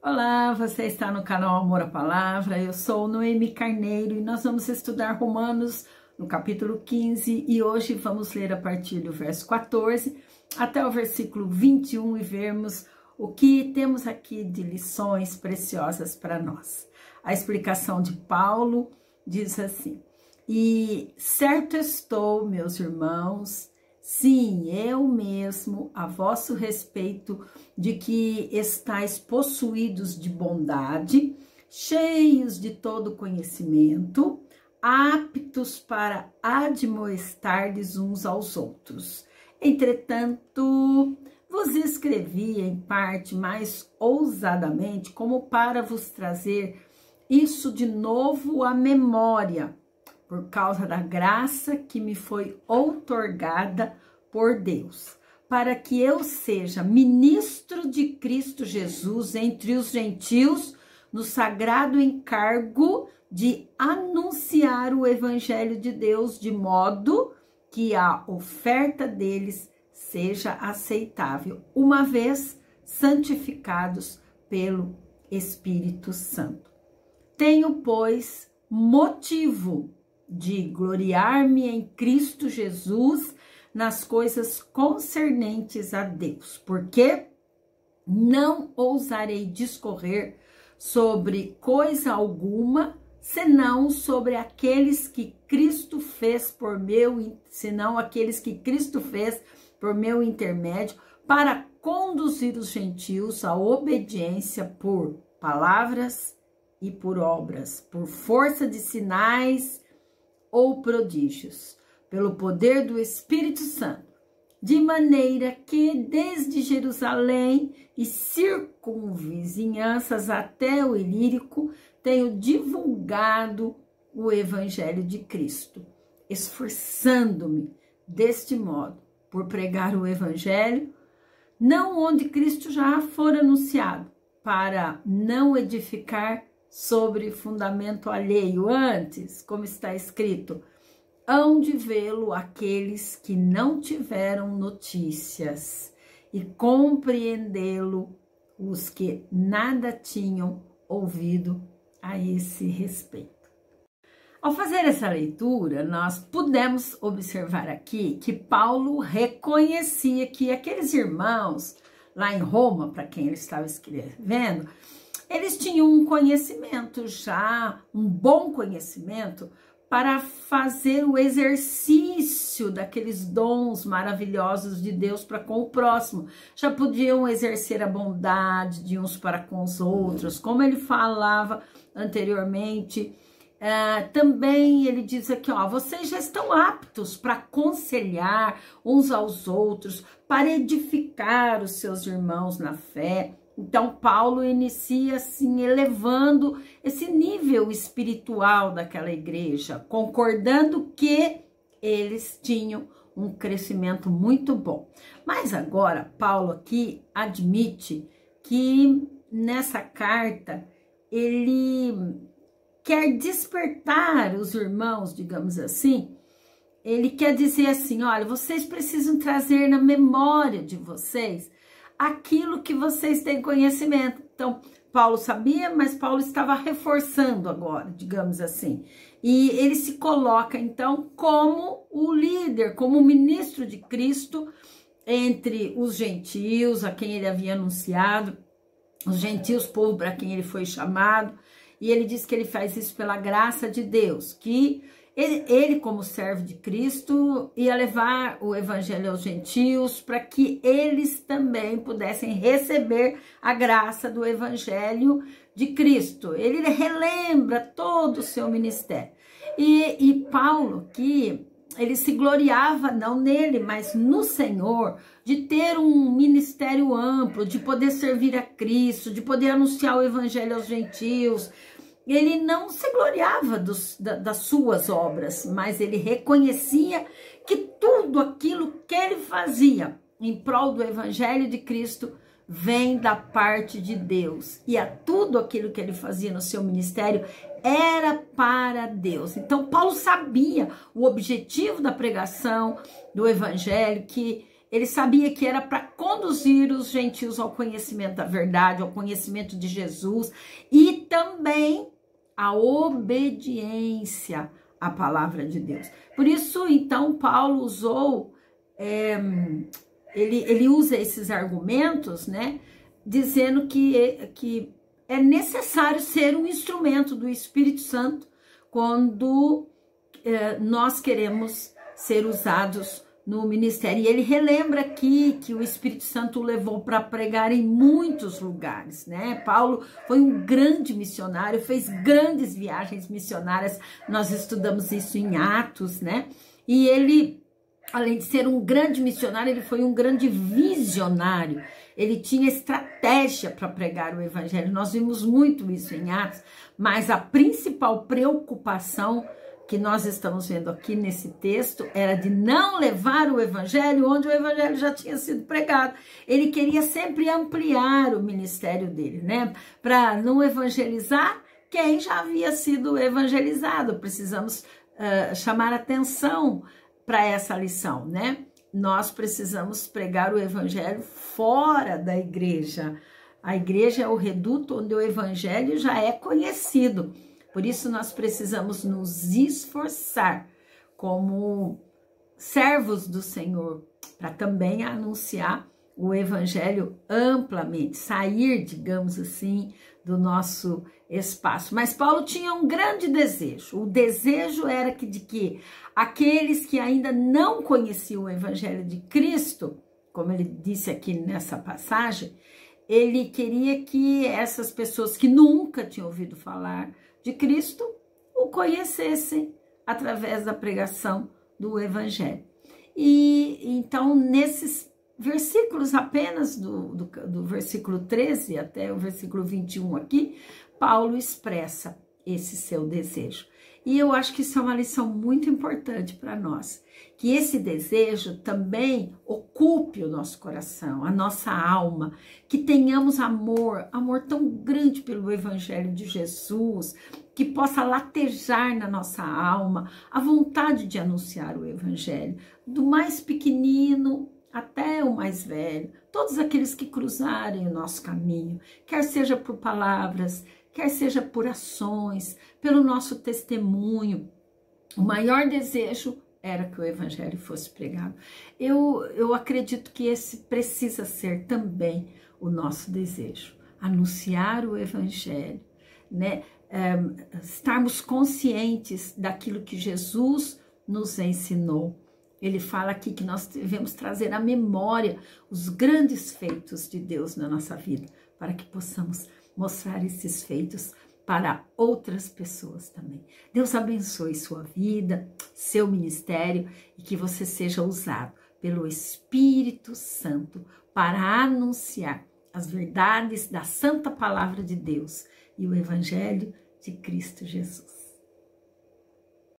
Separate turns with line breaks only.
Olá, você está no canal Amor à Palavra, eu sou Noemi Carneiro e nós vamos estudar Romanos no capítulo 15 e hoje vamos ler a partir do verso 14 até o versículo 21 e vermos o que temos aqui de lições preciosas para nós. A explicação de Paulo diz assim: e certo estou, meus irmãos, sim, eu mesmo, a vosso respeito, de que estáis possuídos de bondade, cheios de todo conhecimento, aptos para admoestardes uns aos outros. Entretanto, vos escrevi em parte mais ousadamente, como para vos trazer isso de novo à memória, por causa da graça que me foi outorgada por Deus, para que eu seja ministro de Cristo Jesus entre os gentios, no sagrado encargo de anunciar o evangelho de Deus, de modo que a oferta deles seja aceitável, uma vez santificados pelo Espírito Santo. Tenho, pois, motivo de gloriar-me em Cristo Jesus nas coisas concernentes a Deus, porque não ousarei discorrer sobre coisa alguma, senão sobre aqueles que Cristo fez por meu intermédio, para conduzir os gentios à obediência por palavras e por obras, por força de sinais ou prodígios, pelo poder do Espírito Santo, de maneira que desde Jerusalém e circunvizinhanças até o Ilírico tenho divulgado o Evangelho de Cristo, esforçando-me deste modo por pregar o Evangelho, não onde Cristo já for anunciado, para não edificar sobre fundamento alheio, antes, como está escrito, hão de vê-lo aqueles que não tiveram notícias e compreendê-lo os que nada tinham ouvido a esse respeito. Ao fazer essa leitura, nós pudemos observar aqui que Paulo reconhecia que aqueles irmãos lá em Roma, para quem ele estava escrevendo, eles tinham um conhecimento já, um bom conhecimento para fazer o exercício daqueles dons maravilhosos de Deus para com o próximo. Já podiam exercer a bondade de uns para com os outros, como ele falava anteriormente. Também ele diz aqui, ó, vocês já estão aptos para aconselhar uns aos outros, para edificar os seus irmãos na fé. Então, Paulo inicia assim, elevando esse nível espiritual daquela igreja, concordando que eles tinham um crescimento muito bom. Mas agora, Paulo aqui admite que nessa carta ele quer despertar os irmãos, digamos assim. Ele quer dizer assim, olha, vocês precisam trazer na memória de vocês aquilo que vocês têm conhecimento. Então, Paulo sabia, mas Paulo estava reforçando agora, digamos assim. E ele se coloca, então, como o líder, como o ministro de Cristo entre os gentios, a quem ele havia anunciado, os gentios, povo para quem ele foi chamado. E ele diz que ele faz isso pela graça de Deus, que ele, como servo de Cristo, ia levar o evangelho aos gentios para que eles também pudessem receber a graça do evangelho de Cristo. Ele relembra todo o seu ministério. E Paulo aqui, ele se gloriava, não nele, mas no Senhor, de ter um ministério amplo, de poder servir a Cristo, de poder anunciar o evangelho aos gentios. Ele não se gloriava das suas obras, mas ele reconhecia que tudo aquilo que ele fazia em prol do evangelho de Cristo vem da parte de Deus. E a tudo aquilo que ele fazia no seu ministério era para Deus. Então, Paulo sabia o objetivo da pregação do evangelho, que ele sabia que era para conduzir os gentios ao conhecimento da verdade, ao conhecimento de Jesus e também a obediência à palavra de Deus. Por isso, então, Paulo usou, ele usa esses argumentos, né, dizendo que é necessário ser um instrumento do Espírito Santo quando nós queremos ser usados no ministério. E ele relembra aqui que o Espírito Santo o levou para pregar em muitos lugares, né? Paulo foi um grande missionário, fez grandes viagens missionárias, nós estudamos isso em Atos, né? E ele, além de ser um grande missionário, ele foi um grande visionário. Ele tinha estratégia para pregar o evangelho. Nós vimos muito isso em Atos, mas a principal preocupação que nós estamos vendo aqui nesse texto era de não levar o evangelho onde o evangelho já tinha sido pregado. Ele queria sempre ampliar o ministério dele, né? Para não evangelizar quem já havia sido evangelizado. Precisamos chamar atenção para essa lição, né? Nós precisamos pregar o evangelho fora da igreja. A igreja é o reduto onde o evangelho já é conhecido. Por isso nós precisamos nos esforçar como servos do Senhor para também anunciar o evangelho amplamente, sair, digamos assim, do nosso espaço. Mas Paulo tinha um grande desejo. O desejo era de que aqueles que ainda não conheciam o evangelho de Cristo, como ele disse aqui nessa passagem, ele queria que essas pessoas que nunca tinham ouvido falar de Cristo o conhecessem através da pregação do evangelho. E então, nesses versículos apenas do versículo 13 até o versículo 21 aqui, Paulo expressa esse seu desejo. E eu acho que isso é uma lição muito importante para nós, que esse desejo também ocupe o nosso coração, a nossa alma, que tenhamos amor tão grande pelo evangelho de Jesus, que possa latejar na nossa alma a vontade de anunciar o evangelho, do mais pequenino até o mais velho, todos aqueles que cruzarem o nosso caminho, quer seja por palavras, quer seja por ações, pelo nosso testemunho. O maior desejo era que o evangelho fosse pregado. Eu acredito que esse precisa ser também o nosso desejo, anunciar o evangelho, né? Estarmos conscientes daquilo que Jesus nos ensinou. Ele fala aqui que nós devemos trazer à memória os grandes feitos de Deus na nossa vida, para que possamos mostrar esses feitos para outras pessoas também. Deus abençoe sua vida, seu ministério e que você seja usado pelo Espírito Santo para anunciar as verdades da santa palavra de Deus e o evangelho de Cristo Jesus.